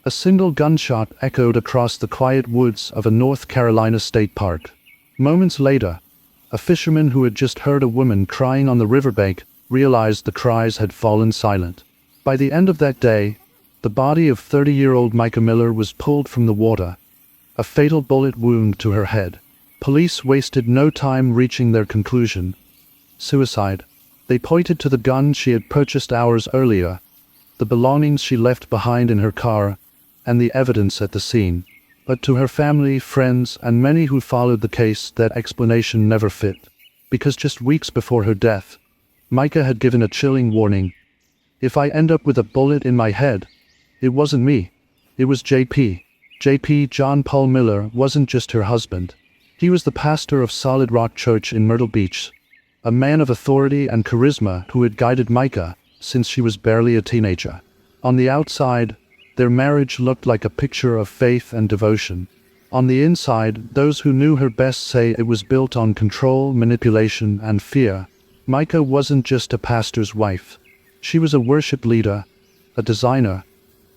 A single gunshot echoed across the quiet woods of a North Carolina state park. Moments later, a fisherman who had just heard a woman crying on the riverbank realized the cries had fallen silent. By the end of that day, the body of 30-year-old Mica Miller was pulled from the water, a fatal bullet wound to her head. Police wasted no time reaching their conclusion: suicide. They pointed to the gun she had purchased hours earlier, the belongings she left behind in her car, and the evidence at the scene. But to her family, friends, and many who followed the case, that explanation never fit. Because just weeks before her death, Mica had given a chilling warning: "If I end up with a bullet in my head, it wasn't me. It was JP. JP, John Paul Miller, wasn't just her husband. He was the pastor of Solid Rock Church in Myrtle Beach, a man of authority and charisma who had guided Mica since she was barely a teenager." On the outside, their marriage looked like a picture of faith and devotion. On the inside, those who knew her best say it was built on control, manipulation, and fear. Mica wasn't just a pastor's wife. She was a worship leader, a designer,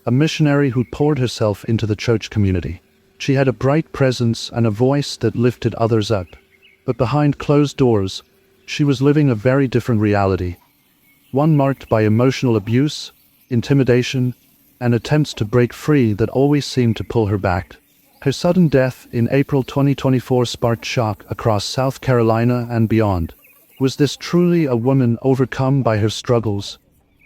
a missionary who poured herself into the church community. She had a bright presence and a voice that lifted others up. But behind closed doors, she was living a very different reality. One marked by emotional abuse, intimidation, and attempts to break free that always seemed to pull her back. Her sudden death in April 2024 sparked shock across South Carolina and beyond. Was this truly a woman overcome by her struggles,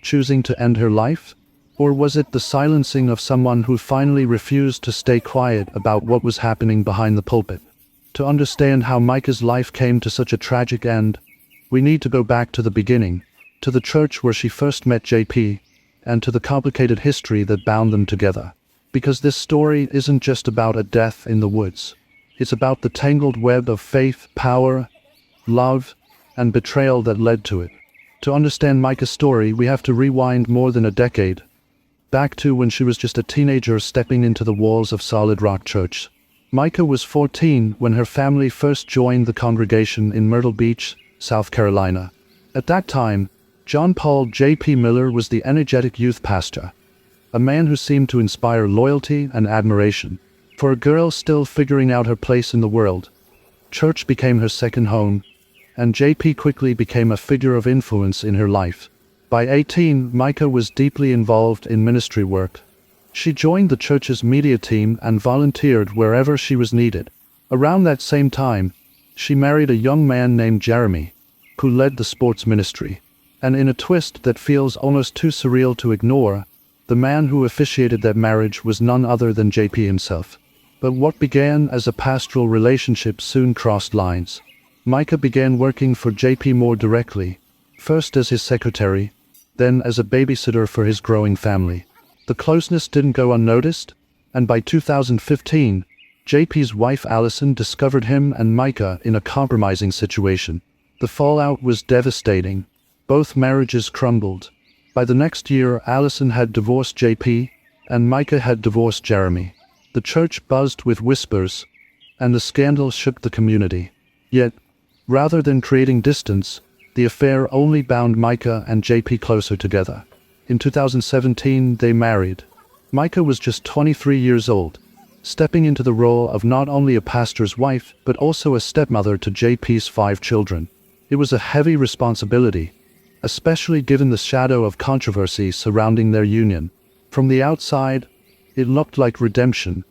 choosing to end her life? Or was it the silencing of someone who finally refused to stay quiet about what was happening behind the pulpit? To understand how Mica's life came to such a tragic end, we need to go back to the beginning, to the church where she first met JP, and to the complicated history that bound them together. Because this story isn't just about a death in the woods. It's about the tangled web of faith, power, love, and betrayal that led to it. To understand Mica's story, we have to rewind more than a decade, back to when she was just a teenager stepping into the walls of Solid Rock Church. Mica was 14 when her family first joined the congregation in Myrtle Beach, South Carolina. At that time, John Paul J.P. Miller was the energetic youth pastor, a man who seemed to inspire loyalty and admiration. For a girl still figuring out her place in the world, church became her second home, and J.P. quickly became a figure of influence in her life. By 18, Mica was deeply involved in ministry work. She joined the church's media team and volunteered wherever she was needed. Around that same time, she married a young man named Jeremy, who led the sports ministry. And in a twist that feels almost too surreal to ignore, the man who officiated that marriage was none other than JP himself. But what began as a pastoral relationship soon crossed lines. Mica began working for JP more directly, first as his secretary, then as a babysitter for his growing family. The closeness didn't go unnoticed, and by 2015, JP's wife Allison discovered him and Mica in a compromising situation. The fallout was devastating. Both marriages crumbled. By the next year, Allison had divorced JP, and Mica had divorced Jeremy. The church buzzed with whispers, and the scandal shook the community. Yet, rather than creating distance, the affair only bound Mica and JP closer together. In 2017, they married. Mica was just 23 years old, stepping into the role of not only a pastor's wife, but also a stepmother to JP's 5 children. It was a heavy responsibility, especially given the shadow of controversy surrounding their union. From the outside, it looked like redemption,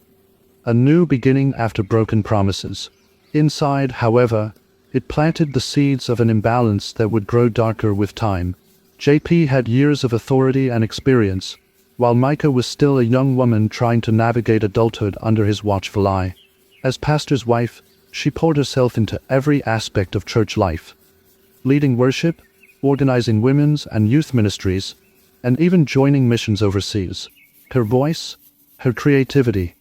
a new beginning after broken promises. Inside, however, it planted the seeds of an imbalance that would grow darker with time. JP had years of authority and experience, while Mica was still a young woman trying to navigate adulthood under his watchful eye. As pastor's wife, she poured herself into every aspect of church life, leading worship, organizing women's and youth ministries, and even joining missions overseas. Her voice, her creativity,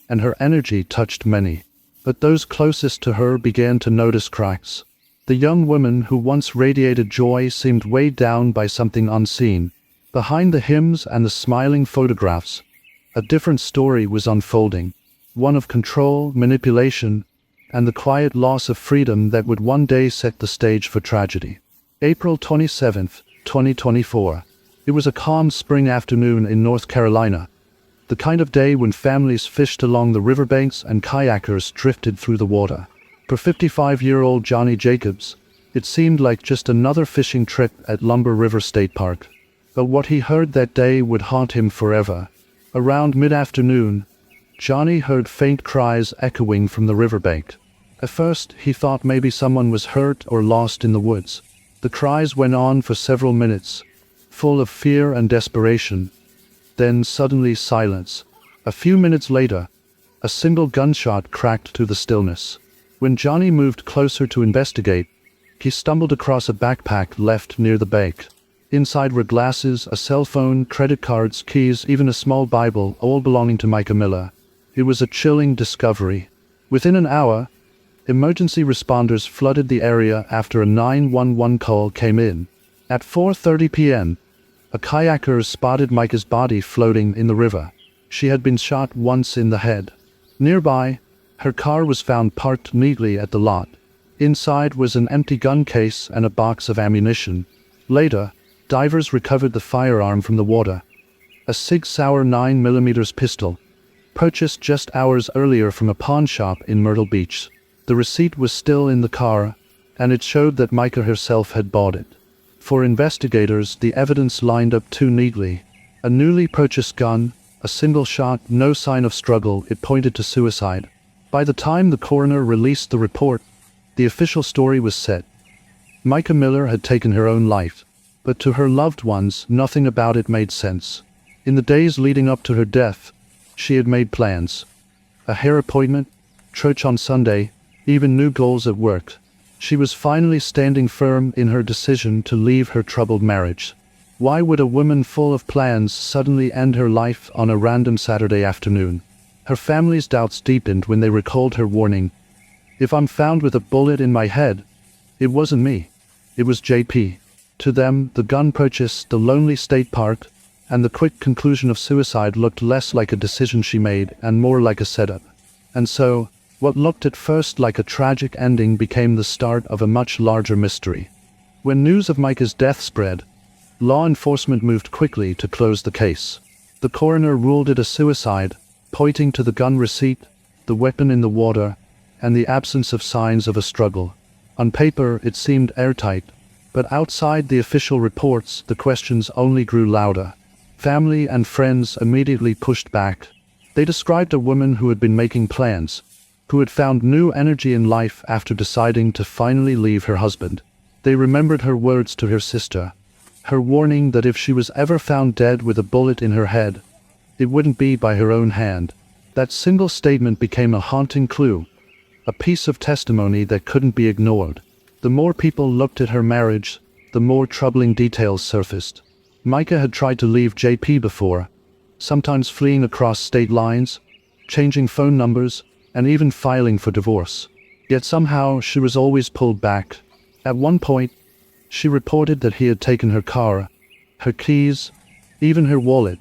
and her energy touched many. But those closest to her began to notice cracks. The young woman who once radiated joy seemed weighed down by something unseen. Behind the hymns and the smiling photographs, a different story was unfolding. One of control, manipulation, and the quiet loss of freedom that would one day set the stage for tragedy. April 27, 2024. It was a calm spring afternoon in North Carolina, The kind of day when families fished along the riverbanks and kayakers drifted through the water. For 55-year-old Johnny Jacobs, it seemed like just another fishing trip at Lumber River State Park. But what he heard that day would haunt him forever. Around mid-afternoon, Johnny heard faint cries echoing from the riverbank. At first, he thought maybe someone was hurt or lost in the woods. The cries went on for several minutes, full of fear and desperation. Then suddenly silence. A few minutes later, a single gunshot cracked through the stillness. When Johnny moved closer to investigate, he stumbled across a backpack left near the bank. Inside were glasses, a cell phone, credit cards, keys, even a small Bible, all belonging to Mica Miller. It was a chilling discovery. Within an hour, emergency responders flooded the area after a 911 call came in. At 4:30 p.m., a kayaker spotted Mica's body floating in the river. She had been shot once in the head. Nearby, her car was found parked neatly at the lot. Inside was an empty gun case and a box of ammunition. Later, divers recovered the firearm from the water. A Sig Sauer 9mm pistol, purchased just hours earlier from a pawn shop in Myrtle Beach. The receipt was still in the car, and it showed that Mica herself had bought it. For investigators, the evidence lined up too neatly. A newly purchased gun, a single shot, no sign of struggle. It pointed to suicide. By the time the coroner released the report, the official story was set. Mica Miller had taken her own life, but to her loved ones, nothing about it made sense. In the days leading up to her death, she had made plans. A hair appointment, church on Sunday, even new goals at work. She was finally standing firm in her decision to leave her troubled marriage. Why would a woman full of plans suddenly end her life on a random Saturday afternoon? Her family's doubts deepened when they recalled her warning. If I'm found with a bullet in my head, it wasn't me. It was JP. To them, the gun purchase, the lonely state park, and the quick conclusion of suicide looked less like a decision she made and more like a setup. And so, what looked at first like a tragic ending became the start of a much larger mystery. When news of Mica's death spread, law enforcement moved quickly to close the case. The coroner ruled it a suicide, pointing to the gun receipt, the weapon in the water, and the absence of signs of a struggle. On paper, it seemed airtight, but outside the official reports, the questions only grew louder. Family and friends immediately pushed back. They described a woman who had been making plans, who had found new energy in life after deciding to finally leave her husband. They remembered her words to her sister, her warning that if she was ever found dead with a bullet in her head, it wouldn't be by her own hand. That single statement became a haunting clue, a piece of testimony that couldn't be ignored. The more people looked at her marriage, the more troubling details surfaced. Mica had tried to leave JP before, sometimes fleeing across state lines, changing phone numbers, and even filing for divorce. Yet somehow she was always pulled back. At one point, she reported that he had taken her car, her keys, even her wallet,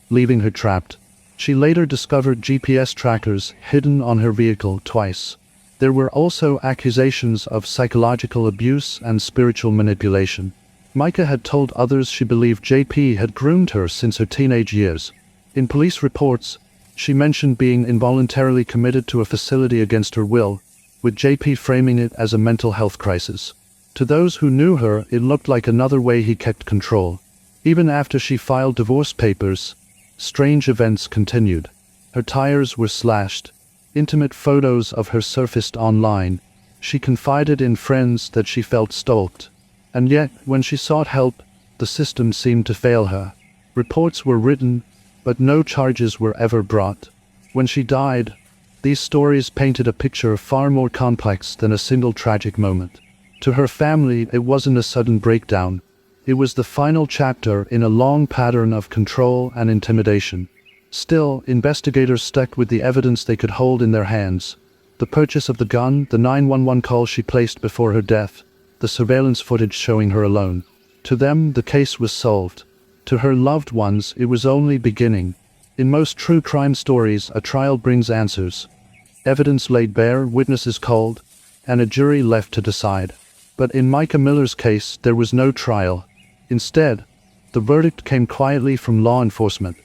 leaving her trapped. She later discovered GPS trackers hidden on her vehicle twice. There were also accusations of psychological abuse and spiritual manipulation. Mica had told others she believed JP had groomed her since her teenage years. In police reports, she mentioned being involuntarily committed to a facility against her will, with JP framing it as a mental health crisis. To those who knew her, it looked like another way he kept control. Even after she filed divorce papers, strange events continued. Her tires were slashed. Intimate photos of her surfaced online. She confided in friends that she felt stalked. And yet, when she sought help, the system seemed to fail her. Reports were written, but no charges were ever brought. When she died, these stories painted a picture far more complex than a single tragic moment. To her family, it wasn't a sudden breakdown. It was the final chapter in a long pattern of control and intimidation. Still, investigators stuck with the evidence they could hold in their hands. The purchase of the gun, the 911 call she placed before her death, the surveillance footage showing her alone. To them, the case was solved. To her loved ones, it was only beginning. In most true crime stories, a trial brings answers. Evidence laid bare, witnesses called, and a jury left to decide. But in Mica Miller's case, there was no trial. Instead, the verdict came quietly from law enforcement.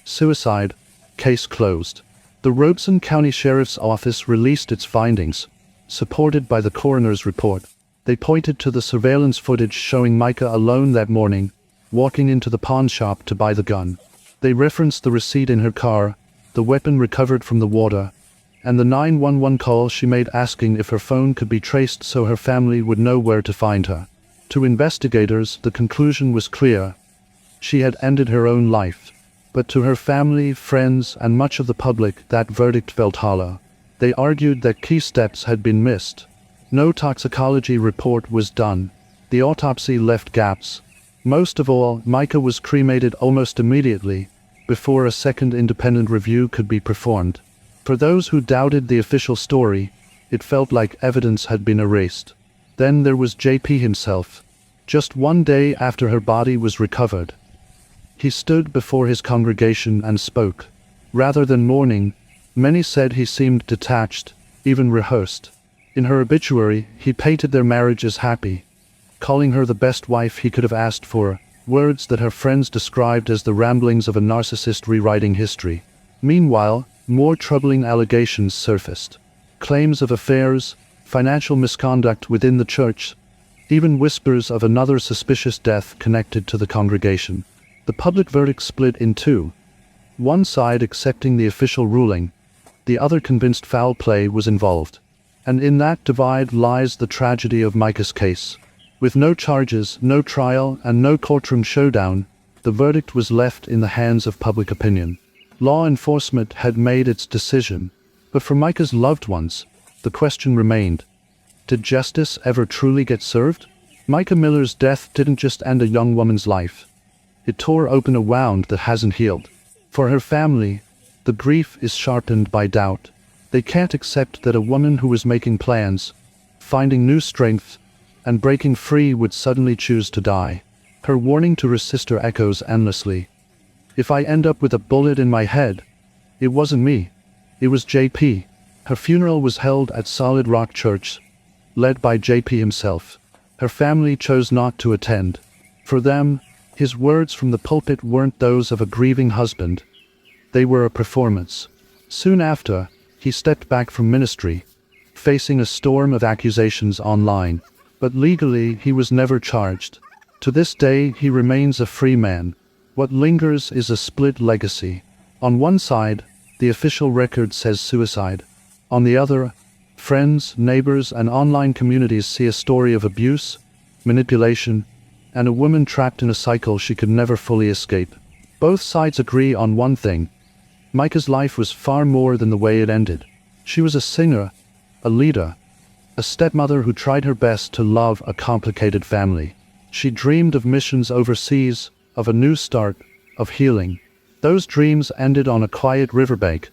Suicide, Case closed. The Robeson County Sheriff's Office released its findings, supported by the coroner's report. They pointed to the surveillance footage showing Mica alone that morning, walking into the pawn shop to buy the gun. They referenced the receipt in her car, the weapon recovered from the water, and the 911 call she made asking if her phone could be traced so her family would know where to find her. To investigators, the conclusion was clear. She had ended her own life. But to her family, friends, and much of the public, that verdict felt hollow. They argued that key steps had been missed. No toxicology report was done. The autopsy left gaps. Most of all, Mica was cremated almost immediately, before a second independent review could be performed. For those who doubted the official story, it felt like evidence had been erased. Then there was JP himself. Just one day after her body was recovered, he stood before his congregation and spoke. Rather than mourning, many said he seemed detached, even rehearsed. In her obituary, he painted their marriage as happy, calling her the best wife he could have asked for, words that her friends described as the ramblings of a narcissist rewriting history. Meanwhile, more troubling allegations surfaced. Claims of affairs, financial misconduct within the church, even whispers of another suspicious death connected to the congregation. The public verdict split in two. One side accepting the official ruling, the other convinced foul play was involved. And in that divide lies the tragedy of Mica's case. With no charges, no trial, and no courtroom showdown, the verdict was left in the hands of public opinion. Law enforcement had made its decision, but for Mica's loved ones, the question remained: did justice ever truly get served? Mica Miller's death didn't just end a young woman's life. It tore open a wound that hasn't healed. For her family, the grief is sharpened by doubt. They can't accept that a woman who was making plans, finding new strength, and breaking free would suddenly choose to die. Her warning to her sister echoes endlessly. If I end up with a bullet in my head, it wasn't me. It was JP. Her funeral was held at Solid Rock Church, led by JP himself. Her family chose not to attend. For them, his words from the pulpit weren't those of a grieving husband. They were a performance. Soon after, he stepped back from ministry, facing a storm of accusations online. But legally, he was never charged. To this day, he remains a free man. What lingers is a split legacy. On one side, the official record says suicide. On the other, friends, neighbors, and online communities see a story of abuse, manipulation, and a woman trapped in a cycle she could never fully escape. Both sides agree on one thing: Mica's life was far more than the way it ended. She was a singer, a leader, a stepmother who tried her best to love a complicated family. She dreamed of missions overseas, of a new start, of healing. Those dreams ended on a quiet riverbank,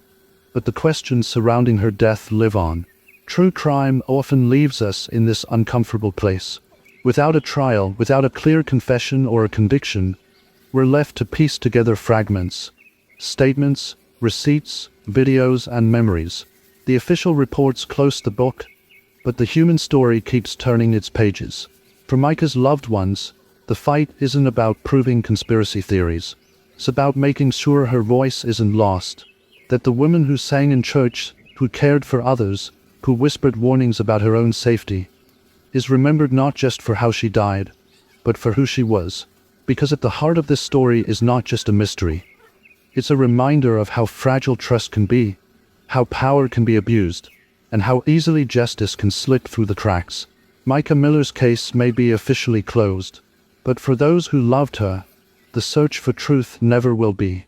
but the questions surrounding her death live on. True crime often leaves us in this uncomfortable place. Without a trial, without a clear confession or a conviction, we're left to piece together fragments, statements, receipts, videos, and memories. The official reports close the book, but the human story keeps turning its pages. For Mica's loved ones, the fight isn't about proving conspiracy theories. It's about making sure her voice isn't lost, that the woman who sang in church, who cared for others, who whispered warnings about her own safety, is remembered not just for how she died, but for who she was. Because at the heart of this story is not just a mystery. It's a reminder of how fragile trust can be, how power can be abused, and how easily justice can slip through the cracks. Mica Miller's case may be officially closed, but for those who loved her, the search for truth never will be.